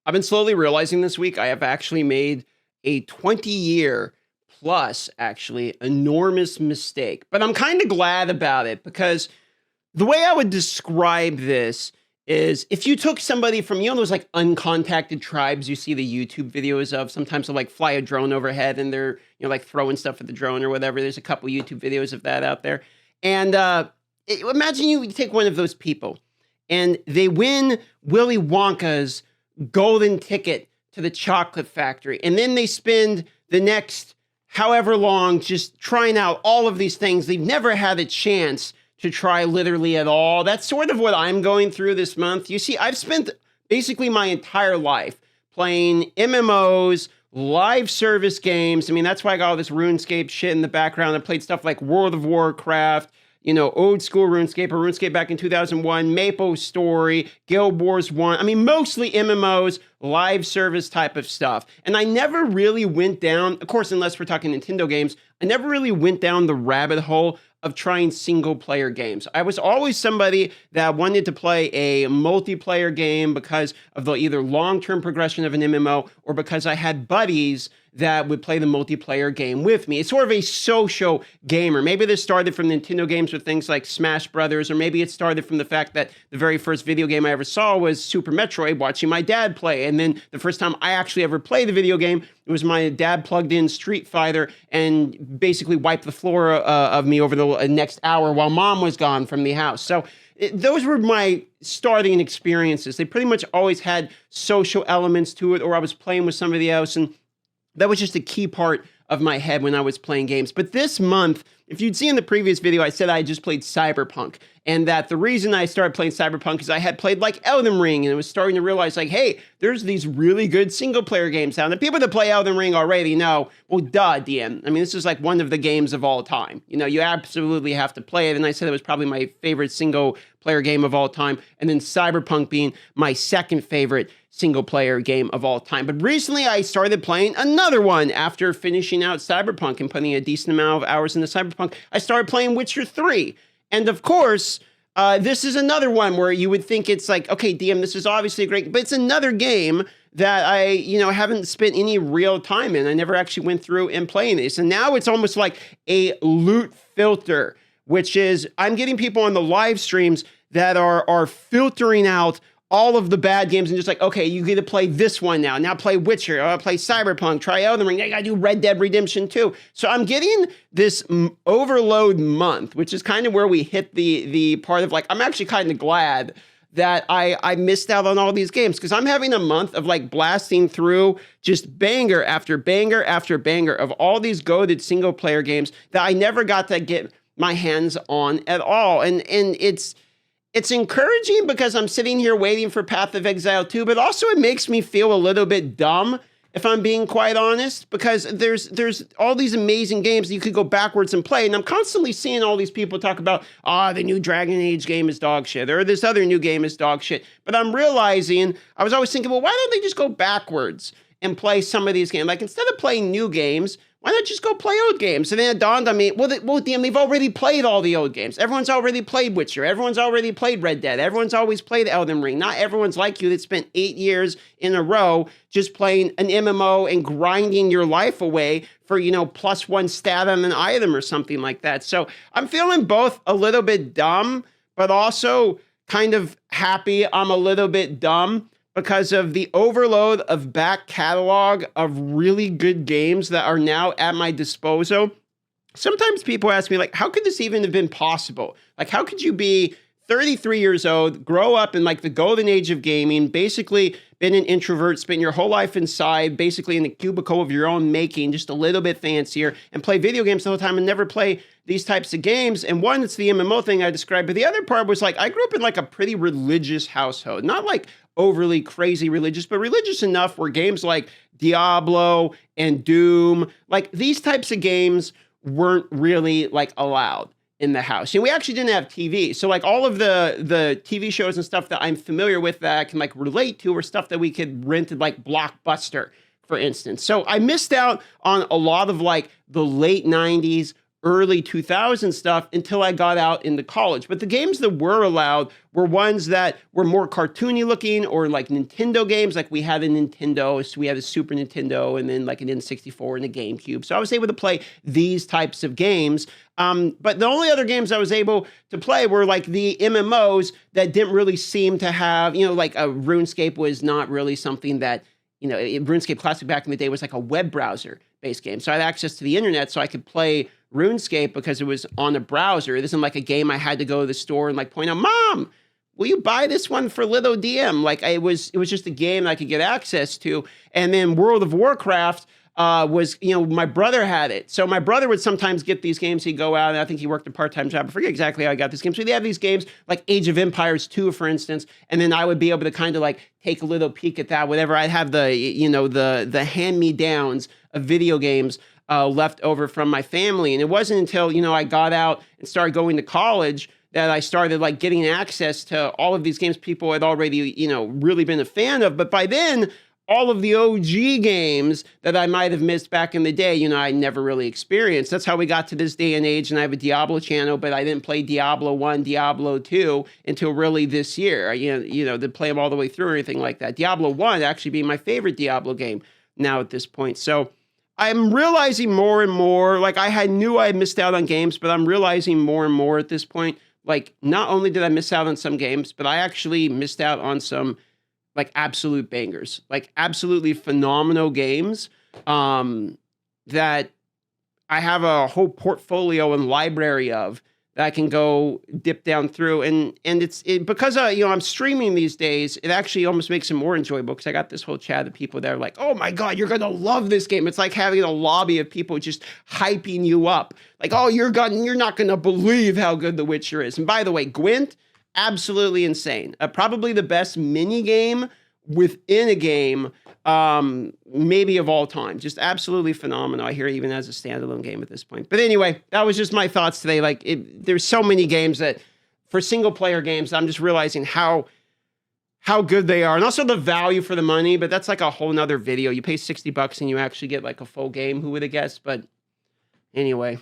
I've been slowly realizing this week I have actually made a 20-year plus actually enormous mistake. But I'm kind of glad about it because the way I would describe this is if you took somebody from, those like uncontacted tribes you see the YouTube videos of, sometimes they'll like fly a drone overhead and they're, like throwing stuff at the drone or whatever. There's a couple YouTube videos of that out there. And imagine you take one of those people and they win Willy Wonka's golden ticket to the chocolate factory. And then they spend the next however long just trying out all of these things they've never had a chance to try literally at all. That's sort of what I'm going through this month. You see, I've spent basically my entire life playing MMOs, live service games. I mean, that's why I got all this RuneScape shit in the background. I played stuff like World of Warcraft, old school RuneScape or RuneScape back in 2001, Maple Story, Guild Wars 1. I mean, mostly MMOs, live service type of stuff. And I never really went down, of course, unless we're talking Nintendo games, I never really went down the rabbit hole of trying single player games. I was always somebody that wanted to play a multiplayer game because of the either long-term progression of an MMO or because I had buddies that would play the multiplayer game with me. It's sort of a social gamer. Maybe this started from Nintendo games with things like Smash Brothers, or maybe it started from the fact that the very first video game I ever saw was Super Metroid, watching my dad play. And then the first time I actually ever played the video game, it was my dad plugged in Street Fighter and basically wiped the floor of me over the next hour while mom was gone from the house. So those were my starting experiences. They pretty much always had social elements to it, or I was playing with somebody else, and that was just a key part of my head when I was playing games. But this month, if you'd see in the previous video, I said I just played Cyberpunk, and that the reason I started playing Cyberpunk is I had played like Elden Ring, and I was starting to realize like, hey, there's these really good single player games out. And people that play Elden Ring already know, well, duh, DM. I mean, this is like one of the games of all time. You absolutely have to play it. And I said it was probably my favorite single player game of all time. And then Cyberpunk being my second favorite single player game of all time. But recently I started playing another one after finishing out Cyberpunk and putting a decent amount of hours into Cyberpunk. I started playing Witcher 3. And of course, this is another one where you would think it's like, okay, DM, this is obviously a great, but it's another game that I, haven't spent any real time in. I never actually went through and playing this. And now it's almost like a loot filter, which is I'm getting people on the live streams that are filtering out all of the bad games and just like, okay, you get to play this one now. Now play Witcher, play Cyberpunk, try Elden Ring. I gotta do Red Dead Redemption 2. So I'm getting this overload month, which is kind of where we hit the part of like, I'm actually kind of glad that I missed out on all these games because I'm having a month of like blasting through just banger after banger after banger of all these goated single player games that I never got to get my hands on at all. And it's encouraging because I'm sitting here waiting for Path of Exile 2, but also it makes me feel a little bit dumb, if I'm being quite honest, because there's all these amazing games that you could go backwards and play, and I'm constantly seeing all these people talk about, the new Dragon Age game is dog shit, or this other new game is dog shit, but I'm realizing, I was always thinking, well, why don't they just go backwards and play some of these games? Like, instead of playing new games, why not just go play old games? And then it dawned on me, DM, they've already played all the old games. Everyone's already played Witcher. Everyone's already played Red Dead. Everyone's always played Elden Ring. Not everyone's like you that spent 8 years in a row just playing an MMO and grinding your life away for, +1 stat on an item or something like that. So I'm feeling both a little bit dumb, but also kind of happy I'm a little bit dumb, because of the overload of back catalog of really good games that are now at my disposal. Sometimes people ask me, like, how could this even have been possible? Like, how could you be 33 years old, grow up in like the golden age of gaming, basically been an introvert, spent your whole life inside, basically in a cubicle of your own making, just a little bit fancier, and play video games the whole time and never play these types of games? And one, it's the MMO thing I described, but the other part was like, I grew up in like a pretty religious household, not like overly crazy religious, but religious enough where games like Diablo and Doom, like these types of games weren't really like allowed in the house. And we actually didn't have TV. So like all of the TV shows and stuff that I'm familiar with that I can like relate to were stuff that we could rent at like Blockbuster, for instance. So I missed out on a lot of like the late 90s, early 2000 stuff until I got out into college. But the games that were allowed were ones that were more cartoony looking, or like Nintendo games. Like we had a Nintendo, so we had a Super Nintendo, and then like an N64 and a GameCube. So I was able to play these types of games. But the only other games I was able to play were like the MMOs that didn't really seem to have, like a RuneScape was not really something that, RuneScape Classic back in the day was like a web browser based game. So I had access to the internet so I could play RuneScape because it was on a browser. It isn't like a game I had to go to the store and like point out, Mom, will you buy this one for Little DM? Like it was just a game that I could get access to. And then World of Warcraft was, my brother had it. So my brother would sometimes get these games. He'd go out, and I think he worked a part-time job. I forget exactly how I got this game. So they have these games like Age of Empires 2, for instance, and then I would be able to kind of like take a little peek at that, whatever. I'd have the, the hand-me-downs of video games left over from my family. And it wasn't until, I got out and started going to college that I started like getting access to all of these games people had already, really been a fan of. But by then, all of the OG games that I might have missed back in the day, I never really experienced. That's how we got to this day and age. And I have a Diablo channel, but I didn't play Diablo 1, Diablo 2 until really this year. To play them all the way through or anything like that. Diablo 1 actually being my favorite Diablo game now at this point. So I'm realizing more and more, like I knew I had missed out on games, but I'm realizing more and more at this point, like not only did I miss out on some games, but I actually missed out on some like absolute bangers, like absolutely phenomenal games that I have a whole portfolio and library of that I can go dip down through. And it's because I'm streaming these days, it actually almost makes it more enjoyable because I got this whole chat of people that are like, oh my God, you're going to love this game. It's like having a lobby of people just hyping you up. Like, oh, you're not going to believe how good The Witcher is. And by the way, Gwent, absolutely insane. Probably the best mini game within a game, maybe of all time. Just absolutely phenomenal. I hear even as a standalone game at this point. But anyway, that was just my thoughts today. Like there's so many games that for single player games, I'm just realizing how good they are. And also the value for the money, but that's like a whole nother video. You pay $60 and you actually get like a full game. Who would have guessed? But anyway.